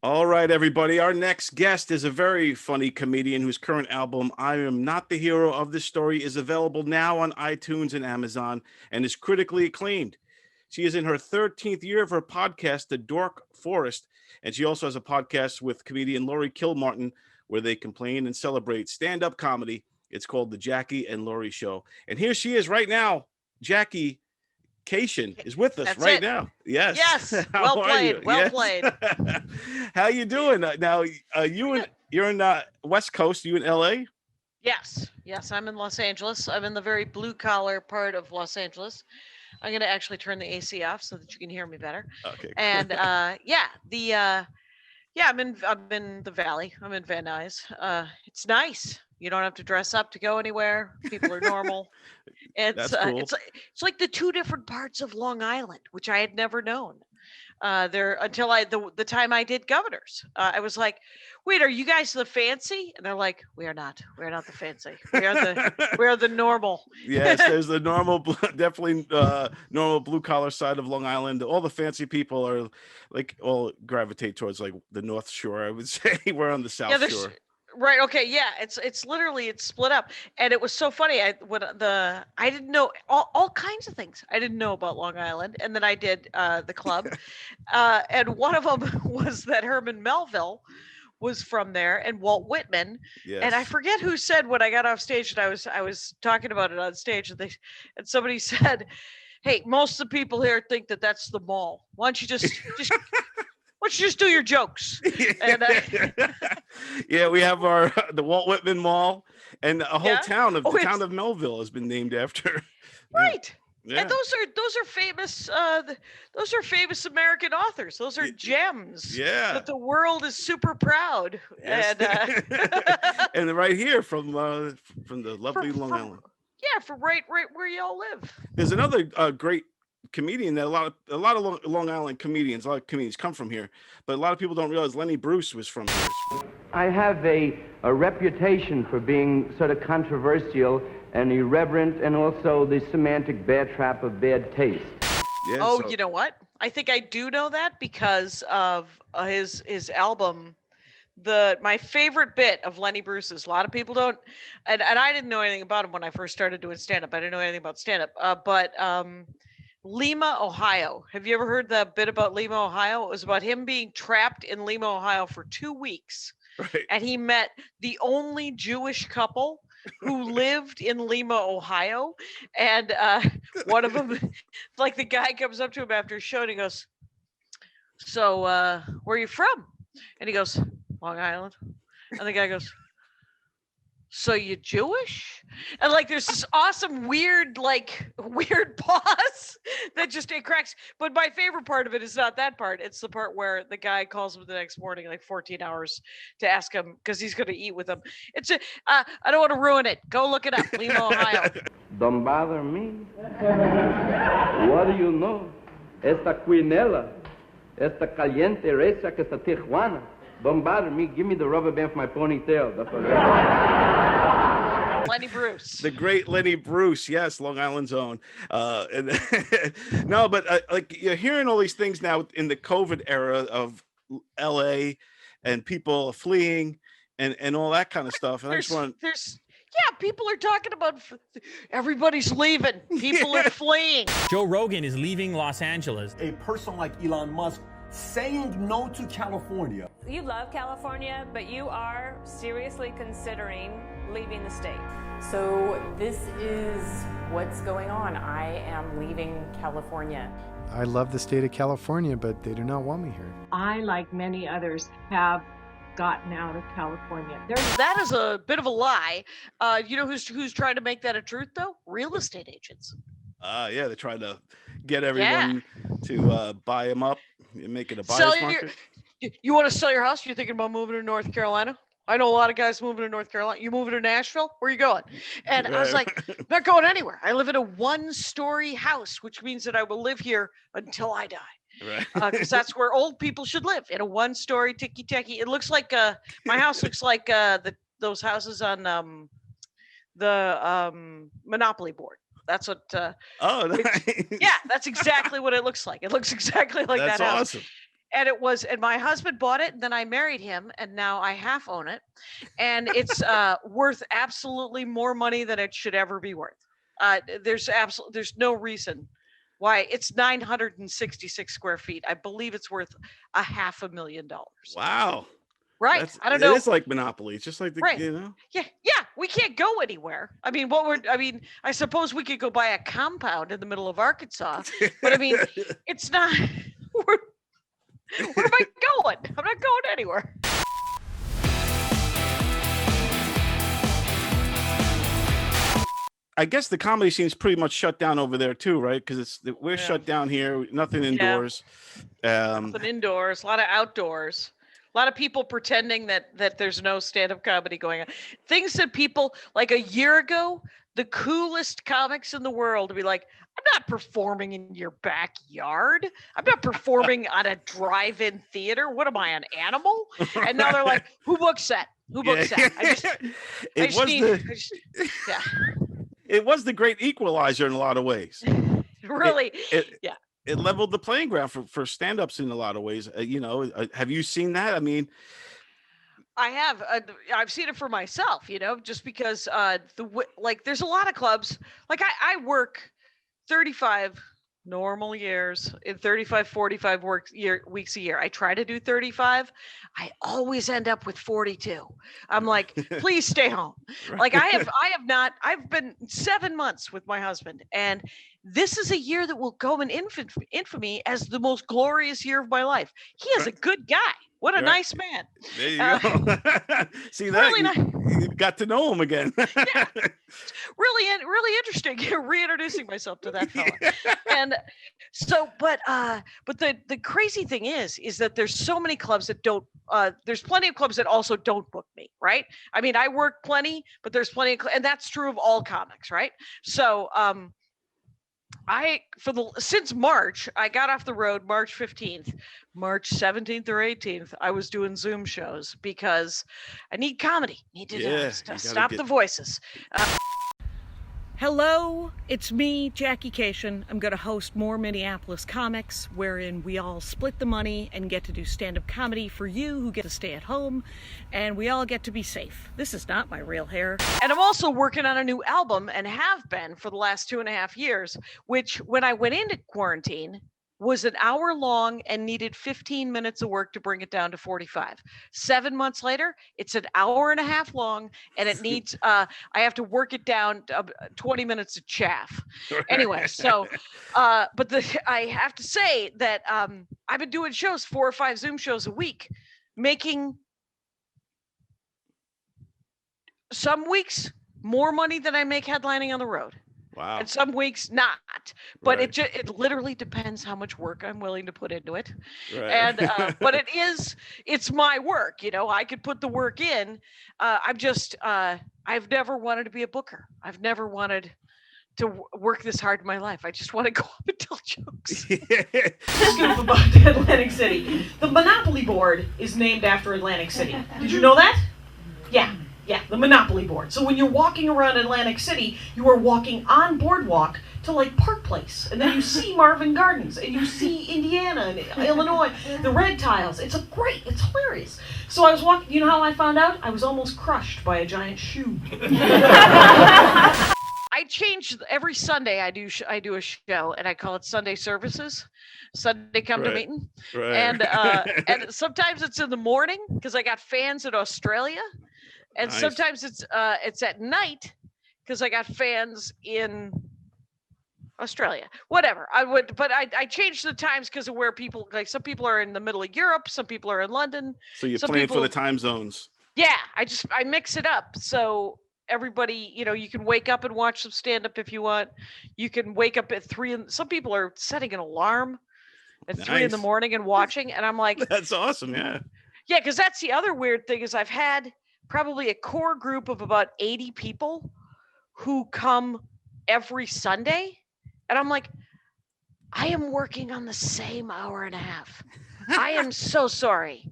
All right, everybody. Our next guest is a very funny comedian whose current album, I Am Not the Hero of This Story, is available now on iTunes and Amazon and is critically acclaimed. She is in her 13th year of her podcast, The Dork Forest, and she also has a podcast with comedian Laurie Kilmartin where they complain and celebrate stand-up comedy. It's called The Jackie and Laurie Show. And here she is right now. Jackie Kashian is with us That's right it. now. Yes. Yes. How Well are played. you? Well Yes. played. How you doing now? You're in West Coast. You in L.A.? Yes. Yes. I'm in Los Angeles. I'm in the very blue collar part of Los Angeles. I'm going to actually turn the AC off so that you can hear me better. Okay. And I'm in the valley. I'm in Van Nuys. It's nice. You don't have to dress up to go anywhere. People are normal. It's That's cool. it's like the two different parts of Long Island, which I had never known. There until the time I did Governors. I was like, wait, are you guys the fancy? And they're like, we are not. We are not the fancy. We are the normal. Yes, there's the normal, definitely normal blue collar side of Long Island. All the fancy people are like all gravitate towards like the North Shore. I would say we're on the South Shore. Right. Okay. Yeah. It's literally it's split up, and it was so funny. I didn't know all kinds of things. I didn't know about Long Island, and then I did the club, and one of them was that Herman Melville was from there, and Walt Whitman. Yes. And I forget who said when I got off stage, and I was talking about it on stage, and somebody said, "Hey, most of the people here think that that's the mall. Why don't you just why don't you just do your jokes?" And yeah, we have the Walt Whitman Mall, and a whole Yeah? town of Oh, the it's- town of Melville has been named after. right. Yeah. And those are famous. Those are famous American authors. Those are gems. Yeah. That the world is super proud. Yes. And and right here from the lovely Long Island. yeah, from right where y'all live. There's another great comedian that a lot of Long Island comedians, a lot of comedians come from here, but a lot of people don't realize Lenny Bruce was from here. I have a reputation for being sort of controversial and irreverent, and also the semantic bear trap of bad taste. Yeah, Oh, so- you know what? I think I do know that because of his album. My favorite bit of Lenny Bruce's, a lot of people don't, and I didn't know anything about him when I first started doing stand-up. I didn't know anything about stand-up, but Lima, Ohio. Have you ever heard the bit about Lima, Ohio? It was about him being trapped in Lima, Ohio for 2 weeks. Right. And he met the only Jewish couple who lived in Lima, Ohio. And one of them, like the guy comes up to him after his show and he goes, "So where are you from?" And he goes, "Long Island." And the guy goes, "So you Jewish?" And like there's this awesome weird pause that just it cracks. But my favorite part of it is not that part. It's the part where the guy calls him the next morning, like 14 hours, to ask him because he's going to eat with him. I don't want to ruin it. Go look it up. Lima, Ohio. Don't bother me. What do you know? Esta quinela, esta caliente recia que esta Tijuana. Don't bother me. Give me the rubber band for my ponytail. That's what Lenny Bruce. The great Lenny Bruce, yes, Long Island's own. No, but like you're hearing all these things now in the COVID era of LA and people fleeing and all that kind of stuff. And I just want people are talking about everybody's leaving. People are fleeing. Joe Rogan is leaving Los Angeles. A person like Elon Musk saying no to California. You love California, but you are seriously considering leaving the state. So this is what's going on. I am leaving California. I love the state of California, but they do not want me here. I, like many others, have gotten out of California. That is a bit of a lie. You know who's trying to make that a truth though? Real estate agents. yeah, they're trying to get everyone to buy them up and make it a buyer's market. You want to sell your house? You're thinking about moving to North Carolina? I know a lot of guys moving to North Carolina. You moving to Nashville? Where are you going? And I was like, I'm not going anywhere. I live in a 1-story house, which means that I will live here until I die. Right. Because that's where old people should live, in a 1-story ticky-tacky. It looks like my house looks like those houses on the Monopoly board. That's what. Oh, nice. Yeah, that's exactly what it looks like. It looks exactly like That's that house. awesome. and my husband bought it, and then I married him, and now I half own it, and it's worth absolutely more money than it should ever be worth. There's no reason why. It's 966 square feet. I believe it's worth $500,000. Wow. Right. I don't know. It's like Monopoly. It's just like Right. Yeah. We can't go anywhere. I mean, I suppose we could go buy a compound in the middle of Arkansas, but I mean, it's not. Where am I going? I'm not going anywhere. I guess the comedy scene's pretty much shut down over there too, right? Because we're shut down here. Nothing indoors. Nothing indoors. A lot of outdoors. A lot of people pretending that there's no stand-up comedy going on. Things that people, like a year ago, the coolest comics in the world would be like, I'm not performing in your backyard. I'm not performing on a drive-in theater. What am I, an animal? And now they're like, who books that? Who books that? It was the great equalizer in a lot of ways. Really? It leveled the playing ground for stand-ups in a lot of ways. Have you seen that? I mean, I have. I've seen it for myself, just because there's a lot of clubs. Like I work 35 normal years in 35, 45 weeks a year. I try to do 35. I always end up with 42. I'm like, please stay home. Like I've been 7 months with my husband, and this is a year that will go in infamy as the most glorious year of my life. He is a good guy. What a nice man. There you go. See that? Really you got to know him again. Yeah. Really interesting. Reintroducing myself to that fella. And so, but the crazy thing is that there's so many clubs that don't, there's plenty of clubs that also don't book me, right? I mean, I work plenty, but there's plenty and that's true of all comics, right? So, since March, I got off the road March 15th, March 17th or 18th. I was doing Zoom shows because I need comedy. Need to stop the voices. Hello, it's me, Jackie Kashian. I'm going to host more Minneapolis comics, wherein we all split the money and get to do stand-up comedy for you who get to stay at home, and we all get to be safe. This is not my real hair. And I'm also working on a new album, and have been for the last 2.5 years, which when I went into quarantine was an hour long and needed 15 minutes of work to bring it down to 45. 7 months later, it's an hour and a half long, and it needs, I have to work it down to 20 minutes of chaff. Anyway, so, I have to say that I've been doing shows, 4 or 5 Zoom shows a week, making some weeks more money than I make headlining on the road. Wow. And some weeks not, but it literally depends how much work I'm willing to put into it. Right. And but it's my work, I could put the work in. I've never wanted to be a booker. I've never wanted to work this hard in my life. I just want to go up and tell jokes. Scoop about Atlantic City. The Monopoly board is named after Atlantic City. Did you know that? Yeah, the Monopoly board. So when you're walking around Atlantic City, you are walking on Boardwalk to like Park Place. And then you see Marvin Gardens, and you see Indiana and Illinois, the red tiles. It's hilarious. So I was walking, you know how I found out? I was almost crushed by a giant shoe. I change every Sunday. I do a show, and I call it Sunday Services. Sunday come to meeting. Right. And sometimes it's in the morning because I got fans in Australia. And nice. Sometimes it's at night because I got fans in Australia. Whatever. I changed the times because of where people, like some people are in the middle of Europe, some people are in London. So you're playing for the time zones. Yeah, I mix it up. So everybody, you can wake up and watch some stand-up if you want. You can wake up at 3 and some people are setting an alarm at 3 in the morning and watching. And I'm like, that's awesome. Yeah. Yeah, because that's the other weird thing is I've had probably a core group of about 80 people who come every Sunday. And I'm like, I am working on the same hour and a half. I am so sorry.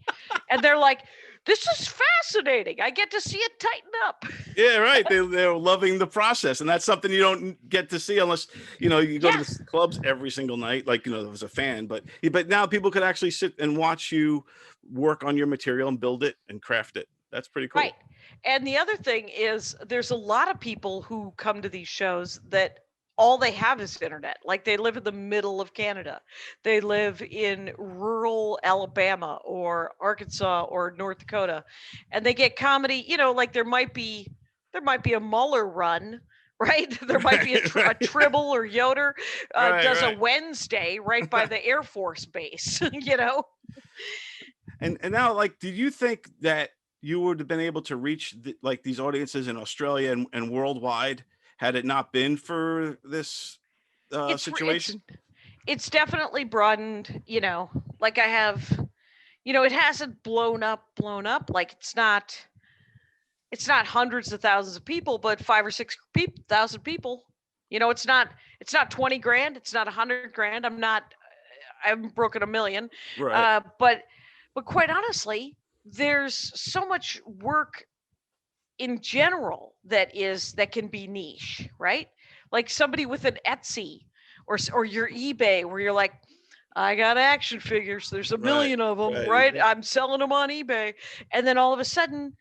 And they're like, This is fascinating. I get to see it tighten up. Yeah, right. They're loving the process, and that's something you don't get to see unless you go to the clubs every single night, like as a fan. But now people could actually sit and watch you work on your material and build it and craft it. That's pretty cool. Right. And the other thing is, there's a lot of people who come to these shows that all they have is internet. Like they live in the middle of Canada. They live in rural Alabama or Arkansas or North Dakota, and they get comedy. Like there might be a Mueller run, right? There might be a Tribble or Yoder does a Wednesday right by the Air Force base, And now, like, did you think that you would have been able to reach these audiences in Australia and worldwide had it not been for this situation? It's definitely broadened, like I have, it hasn't blown up. Like it's not hundreds of thousands of people, but 5,000 or 6,000 people. It's not 20 grand. It's not 100 grand. I haven't broken 1 million. Right. But quite honestly, there's so much work in general that can be niche, right? Like somebody with an Etsy or your eBay where you're like, I got action figures. There's 1 million of them, right? I'm selling them on eBay. And then all of a sudden,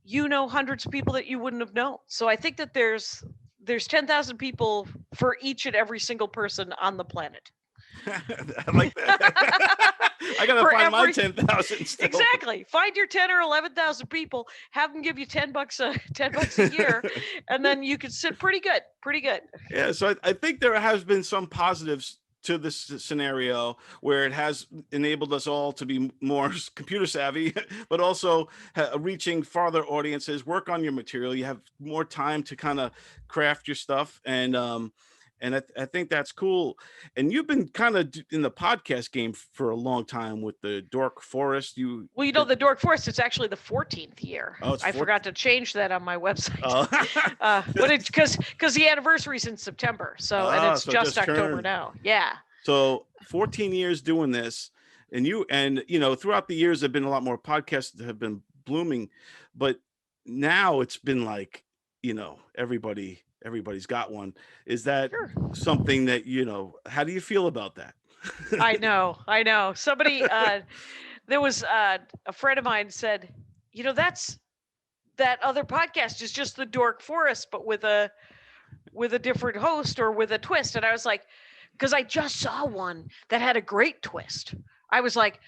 hundreds of people that you wouldn't have known. So I think that there's 10,000 people for each and every single person on the planet. I like that. I gotta find my 10,000. Exactly. Find your 10 or 11,000 people. Have them give you $10 a year, and then you can sit pretty good. Yeah. So I think there has been some positives to this scenario where it has enabled us all to be more computer savvy, but also reaching farther audiences. Work on your material. You have more time to kind of craft your stuff, and I think that's cool. And you've been kind of in the podcast game for a long time with the Dork Forest. The Dork Forest, it's actually the 14th year. Oh, I forgot to change that on my website. Oh. Because the anniversary's in September. And it's just October turned. Now. Yeah. So 14 years doing this, and throughout the years, there've been a lot more podcasts that have been blooming, but now it's been like, everybody's got one. Is that something that, how do you feel about that? I know. Somebody, there was a friend of mine said, that other podcast is just the Dork Forest, but with a different host or with a twist. And I was like, because I just saw one that had a great twist. I was like,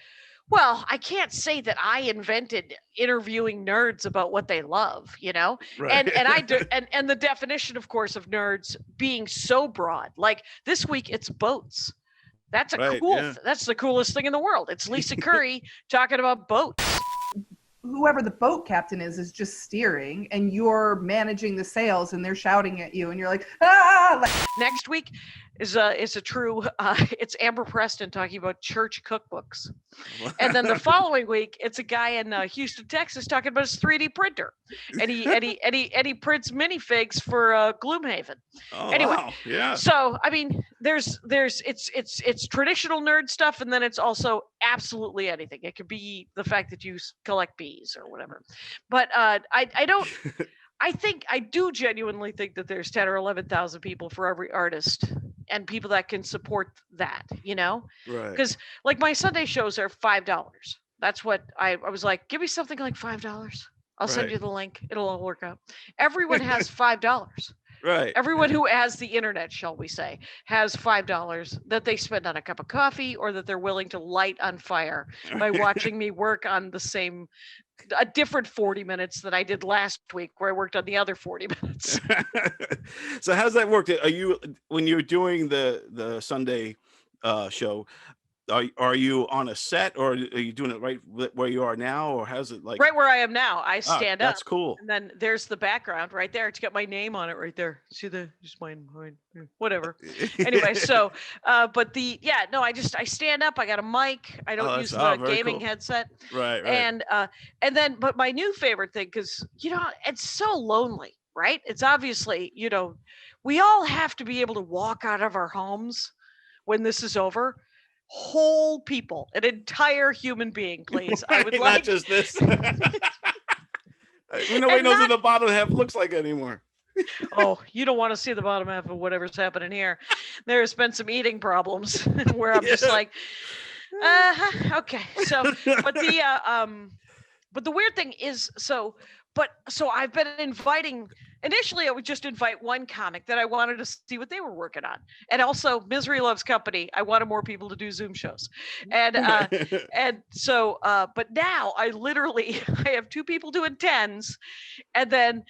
well, I can't say that I invented interviewing nerds about what they love, Right. And the definition, of course, of nerds being so broad. Like this week, it's boats. That's that's the coolest thing in the world. It's Lisa Curry talking about boats. Whoever the boat captain is just steering, and you're managing the sails, and they're shouting at you, and you're like, ah! Next week is a true. It's Amber Preston talking about church cookbooks, and then the following week it's a guy in Houston, Texas, talking about his 3D printer, and he prints minifigs for Gloomhaven. Oh, anyway, wow. Yeah. So I mean, it's traditional nerd stuff, and then it's also absolutely anything. It could be the fact that you collect bees or whatever, but I don't. I do genuinely think that there's 10 or 11,000 people for every artist and people that can support that, Right. Because like my Sunday shows are $5. That's what I was like, give me something like $5. I'll send you the link. It'll all work out. Everyone has $5. Right. Everyone who has the internet, shall we say, has $5 that they spend on a cup of coffee or that they're willing to light on fire by watching me work on a different 40 minutes that I did last week, where I worked on the other 40 minutes. So how's that work? When you're doing the Sunday show, are you on a set, or are you doing it right where you are now, or how's it like? Right where I am now. I stand up. That's cool. And then there's the background right there. It's got my name on it right there. See just mine, whatever. Anyway, so but I stand up. I got a mic. I don't use the gaming headset. Right. And then but my new favorite thing, because it's so lonely, right? It's obviously, we all have to be able to walk out of our homes when this is over. whole people, an entire human being, please. I would Not like just this. Nobody knows what the bottom half looks like anymore. Oh, you don't want to see the bottom half of whatever's happening here. There's been some eating problems where I'm just like, okay. So, but the weird thing is, so I've been inviting. Initially, I would just invite one comic that I wanted to see what they were working on, and also Misery Loves Company. I wanted more people to do Zoom shows, and so, but now I have 2 people doing 10s, and then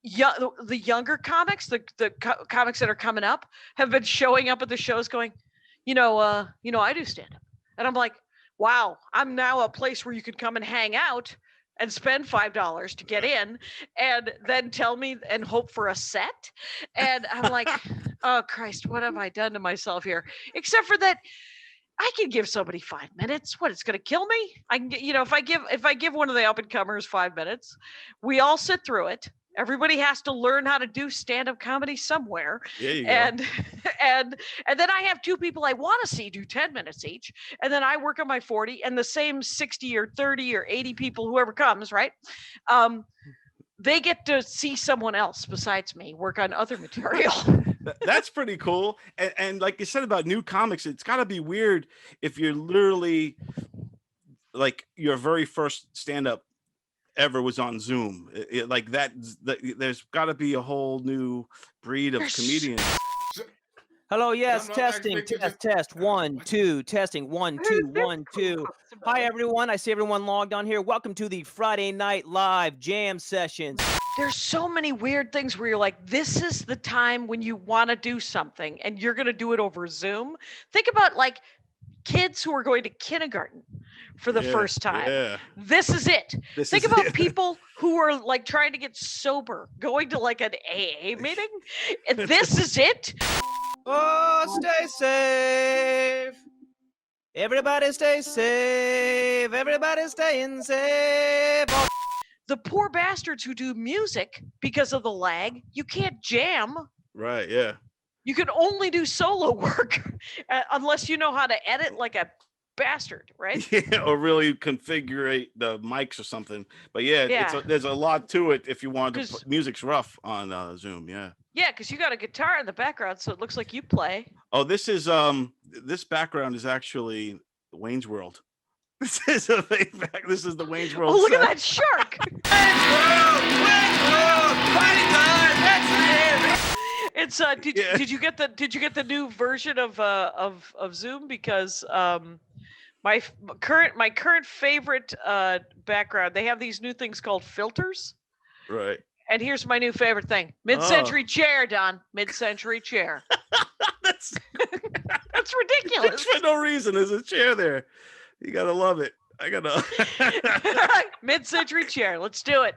the younger comics, the comics that are coming up, have been showing up at the shows, going, I do stand up, and I'm like, wow, I'm now a place where you can come and hang out and spend $5 to get in, and then tell me and hope for a set. And I'm like, oh Christ, what have I done to myself here? Except for that, I can give somebody 5 minutes. What, it's going to kill me? I can get, if I give one of the up and comers 5 minutes, we all sit through it. Everybody has to learn how to do stand-up comedy somewhere. There you go. And then I have 2 people I want to see do 10 minutes each. And then I work on my 40, and the same 60 or 30 or 80 people, whoever comes, right? They get to see someone else besides me work on other material. That's pretty cool. And like you said about new comics, it's got to be weird if you're literally like your very first stand-up ever was on Zoom. Like that, there's got to be a whole new breed of comedians. Hello, yes, testing, test, 1, 2, testing, 1, 2, 1, 2. Hi, everyone. I see everyone logged on here. Welcome to the Friday Night Live Jam Sessions. There's so many weird things where you're like, this is the time when you want to do something, and you're going to do it over Zoom. Think about like kids who are going to kindergarten for the first time. Yeah. This is it. Think about people who are like trying to get sober, going to like an AA meeting. And this is it. Oh, stay safe. Everybody stay safe. Everybody staying safe. Oh. The poor bastards who do music because of the lag, you can't jam. Right, yeah. You can only do solo work unless you know how to edit like a bastard, right? Yeah, or really configure the mics or something. But yeah. There's a lot to it if you want to put music's rough on Zoom. Yeah, because you got a guitar in the background, so it looks like you play. Oh, this is this background is actually Wayne's World. This is the Wayne's World. Oh, look at that shark. It's did you get the new version of Zoom? Because my current favorite background, they have these new things called filters. Right. And here's my new favorite thing. Mid-century chair, Don. Mid-century chair. That's ridiculous. For no reason. There's a chair there. You gotta love it. I gotta mid-century chair. Let's do it.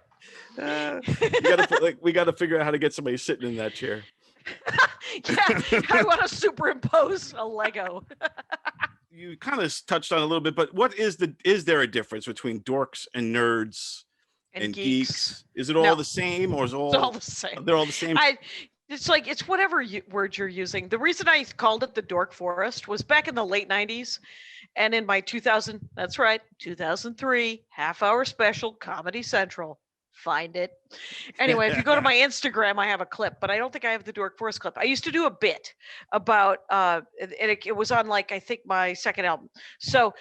We gotta figure out how to get somebody sitting in that chair. Yeah, I want to superimpose a Lego. You kind of touched on a little bit, but is there a difference between dorks and nerds and geeks? Is it all the same, or is it's all the same? They're all the same. It's whatever word you're using. The reason I called it the Dork Forest was back in the late 90s, and in my 2003 half-hour special, Comedy Central. Find it. Anyway, if you go to my Instagram, I have a clip, but I don't think I have the Dork Forest clip. I used to do a bit about, it was on like, I think my second album. So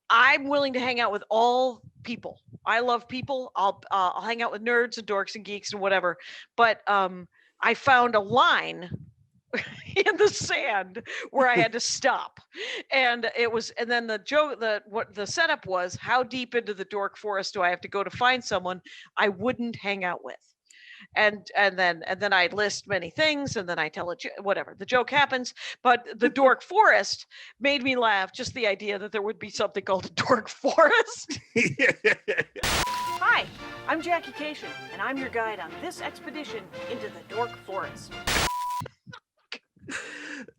I'm willing to hang out with all people. I love people. I'll hang out with nerds and dorks and geeks and whatever. But I found a line in the sand where I had to stop, and then the setup was, how deep into the Dork Forest do I have to go to find someone I wouldn't hang out with? And then I list many things, and then I tell whatever the joke happens. But the Dork Forest made me laugh. Just the idea that there would be something called a Dork Forest. Hi, I'm Jackie Kashian, and I'm your guide on this expedition into the Dork Forest.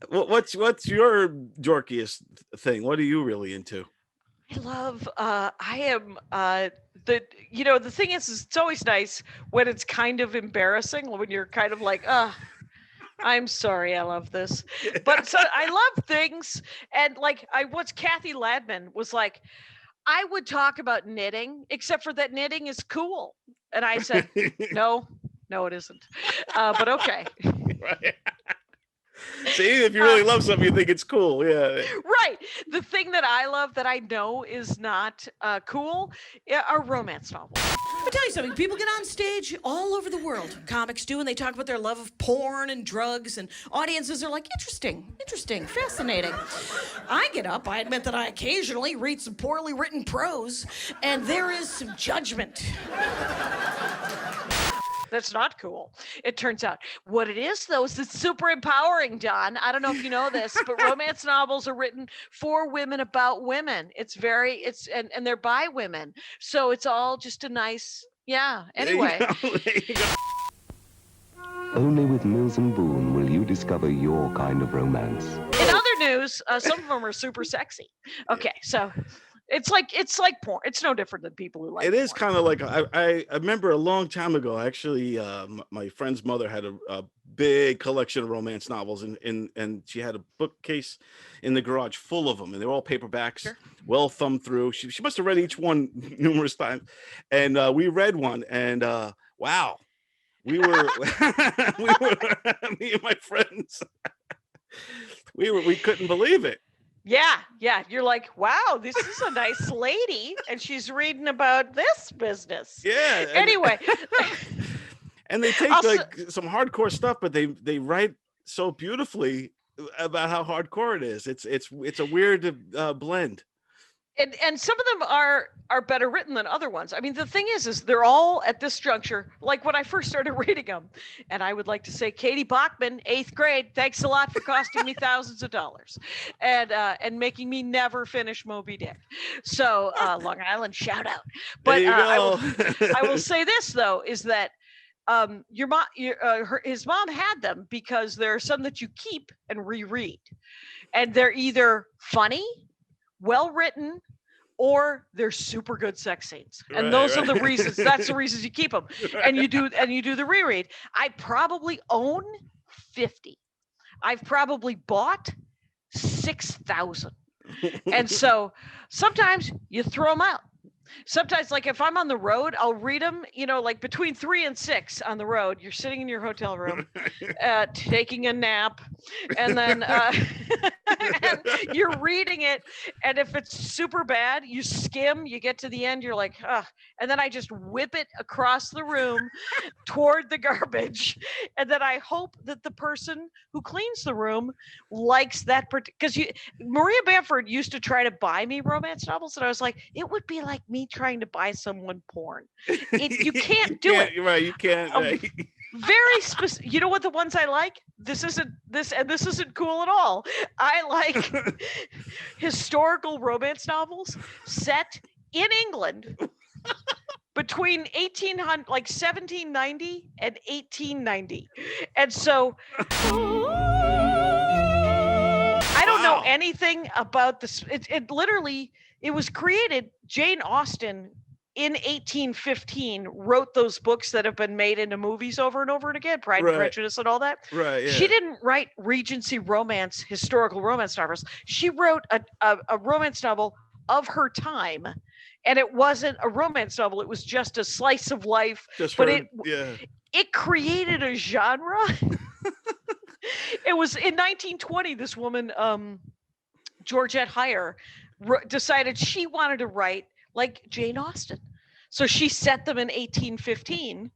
What's your dorkiest thing? What are you really into? I love. I am. The thing is it's always nice when it's kind of embarrassing, when you're kind of like, I'm sorry, I love this. But so I love things, and like once Kathy Ladman was like, I would talk about knitting, except for that knitting is cool. And I said, no, it isn't. But okay. Right. See, if you really love something, you think it's cool. Yeah. Right. The thing that I love that I know is not cool are romance novels. Let me tell you something. People get on stage all over the world. Comics do, and they talk about their love of porn and drugs, and audiences are like, interesting, fascinating. I get up, I admit that I occasionally read some poorly written prose, and there is some judgment. That's not cool. It turns out. What it is, though, is it's super empowering, Don. I don't know if you know this, but romance novels are written for women about women. And they're by women. So it's all just a nice, anyway. Only with Mills and Boone will you discover your kind of romance. In other news, some of them are super sexy. Okay, so it's like porn. It's no different than people who like it. It is porn. kind of like I remember a long time ago. Actually, my friend's mother had a big collection of romance novels, and she had a bookcase in the garage full of them, and they're all paperbacks, well thumbed through. She must have read each one numerous times, and we read one, and wow, we were me and my friends, we couldn't believe it. Yeah. You're like, wow, this is a nice lady, and she's reading about this business. Yeah. Anyway. And they take some hardcore stuff, but they write so beautifully about how hardcore it is. It's a weird blend. And some of them are better written than other ones. I mean, the thing is they're all at this juncture, like when I first started reading them, and I would like to say, Katie Bachman, 8th grade, thanks a lot for costing me thousands of dollars and making me never finish Moby Dick. So Long Island shout out. But I will say this though, is that his mom had them because there are some that you keep and reread, and they're either funny, well written, or they're super good sex scenes, and those are the reasons. That's the reasons you keep them, and you do the reread. I probably own 50. I've probably bought 6,000, and so sometimes you throw them out. Sometimes, like if I'm on the road, I'll read them, like between 3 and 6 on the road. You're sitting in your hotel room, taking a nap, and then and you're reading it. And if it's super bad, you skim, you get to the end, you're like, and then I just whip it across the room toward the garbage. And then I hope that the person who cleans the room likes that. Because Maria Bamford used to try to buy me romance novels, and I was like, it would be like me trying to buy someone porn. You can't do it. Right, you can't. Very specific. You know what the ones I like? This isn't cool at all. I like historical romance novels set in England between 1790 and 1890. And so I don't know anything about this. It literally, it was created, Jane Austen in 1815 wrote those books that have been made into movies over and over and again, Pride and Prejudice and all that. Right. Yeah. She didn't write Regency romance, historical romance novels. She wrote a romance novel of her time, and it wasn't a romance novel. It was just a slice of life. It created a genre. It was in 1920. This woman, Georgette Heyer, decided she wanted to write like Jane Austen. So she set them in 1815.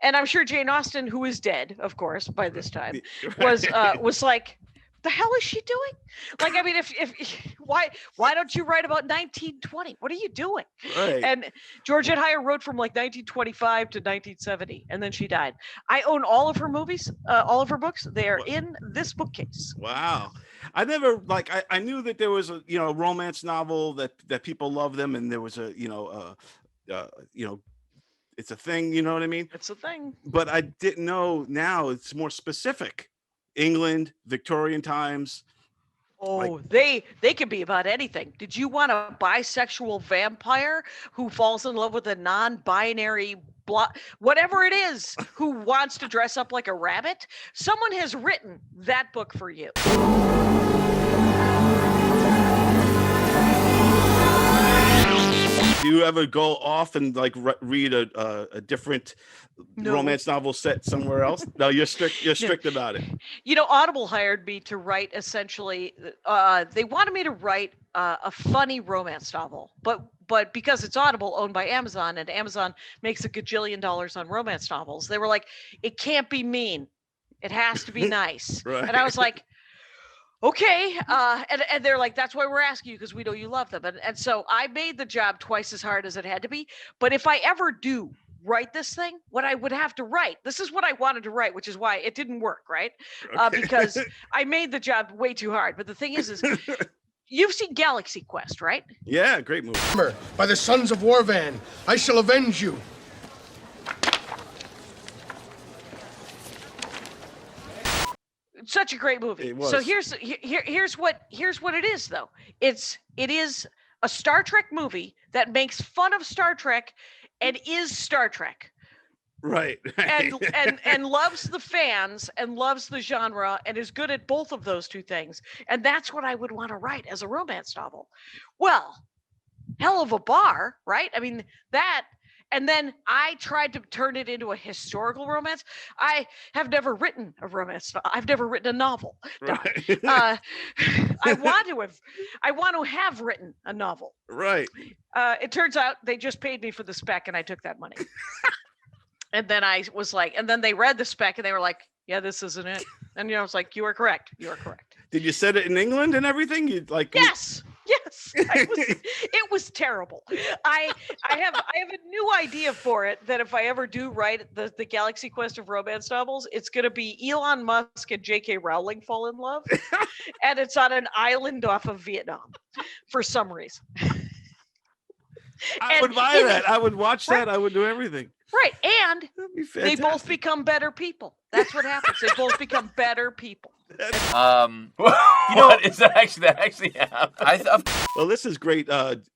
And I'm sure Jane Austen, who is dead, of course, by this time, was like, the hell is she doing? Like, I mean, why don't you write about 1920? What are you doing? Right. And Georgette Heyer wrote from like 1925 to 1970, and then she died. I own all of her movies, all of her books. They are in this bookcase. Wow. I never I knew that there was a romance novel that people love them, and there was a it's a thing, you know what I mean? It's a thing. But I didn't know now it's more specific. England, Victorian times. Oh, they can be about anything. Did you want a bisexual vampire who falls in love with a non-binary whatever it is, who wants to dress up like a rabbit, someone has written that book for you. Do you ever go off and like read a different romance novel set somewhere else? No, you're strict about it. You know, Audible hired me to write essentially. They wanted me to write a funny romance novel, but because it's Audible, owned by Amazon, and Amazon makes $1 gajillion on romance novels, they were like, it can't be mean, it has to be nice. Right. And I was like, okay. And they're like, that's why we're asking you, because we know you love them. And so I made the job twice as hard as it had to be. But if I ever do write this thing, what I would have to write, this is what I wanted to write, which is why it didn't work, right? Okay. Because I made the job way too hard. But the thing is you've seen Galaxy Quest, right? Yeah, great movie. By the sons of Warvan, I shall avenge you. Such a great movie. It was. So here's what it is, though. It is a Star Trek movie that makes fun of Star Trek and is Star Trek. Right. and loves the fans and loves the genre and is good at both of those two things. And that's what I would want to write as a romance novel. Well, hell of a bar, right? I mean, that. And then I tried to turn it into a historical romance. I have never written a romance. I've never written a novel. Right. I want to have written a novel. Right. It turns out they just paid me for the spec, and I took that money. And then I was like, and then they read the spec, and they were like, "Yeah, this isn't it." And I was like, "You are correct. You are correct." Did you set it in England and everything? You like? Yes. It was terrible. I have a new idea for it, that if I ever do write the Galaxy Quest of romance novels, it's going to be Elon Musk and J.K. Rowling fall in love, and it's on an island off of Vietnam for some reason. I would buy that. I would watch that. I would do everything. Right, and they both become better people. That's what happens. They both become better people. What is that actually happened? Well, this is great,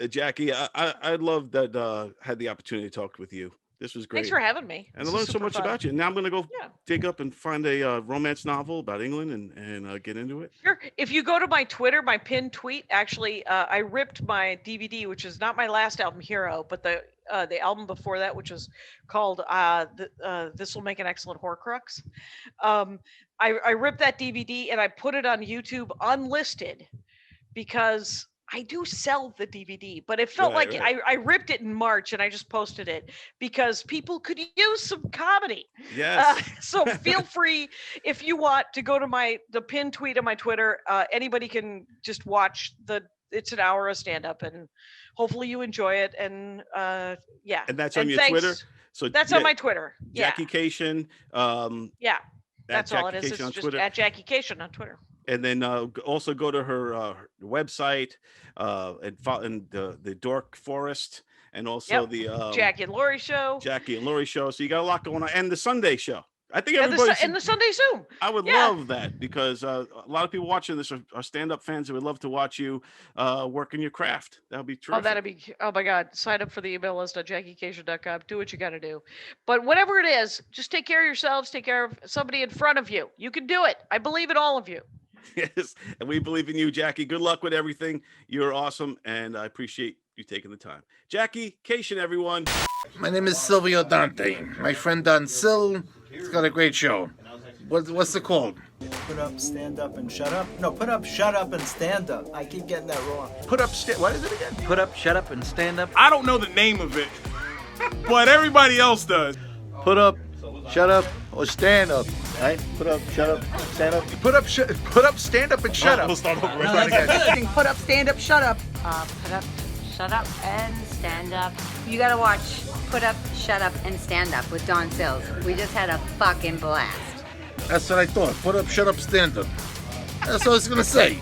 Jackie. I love that had the opportunity to talk with you. This was great. Thanks for having me. And I learned so much about you. Now I'm going to go dig up and find a romance novel about England and get into it. Sure. If you go to my Twitter, my pinned tweet, actually, I ripped my DVD, which is not my last album, Hero, but the album before that, which was called This Will Make an Excellent Horcrux. I ripped that DVD and I put it on YouTube unlisted because I do sell the DVD, but it felt like I ripped it in March and I just posted it because people could use some comedy. Yes. So feel free, if you want, to go to the pinned tweet on my Twitter. Anybody can just watch it's an hour of stand-up, and hopefully you enjoy it. And yeah. And that's on your Twitter? So that's on my Twitter. Jackie Kashian. Yeah. That's all it is. Kashian It's just at Jackie Kashian on Twitter. And then also go to her website and the Dork Forest, and also the Jackie and Laurie show. Jackie and Laurie show. So you got a lot going on, and the Sunday show. I think everybody and the Sunday Zoom. I would love that, because a lot of people watching this are stand-up fans who would love to watch you work in your craft. That would be terrific. Oh my God. Sign up for the email list on JackieKashian.com. Do what you got to do. But whatever it is, just take care of yourselves. Take care of somebody in front of you. You can do it. I believe in all of you. Yes, and we believe in you, Jackie. Good luck with everything. You're awesome, and I appreciate you taking the time. Jackie Kashian, everyone. My name is Silvio Dante. My friend Don Sill, he's got a great show. What's it called? Put up, stand up, and shut up? No, put up, shut up, and stand up. I keep getting that wrong. Put up, what is it again? Put up, shut up, and stand up. I don't know the name of it, but everybody else does. Put up, shut up, or stand up. Right? Put up, shut up, stand up. Put up, stand up, and shut up. We'll start over. Again. Put up, stand up, shut up. Put up, shut up, and stand up. You gotta watch Put Up, Shut Up, and Stand Up with Don Sill. We just had a fucking blast. That's what I thought. Put up, shut up, stand up. That's what I was gonna say.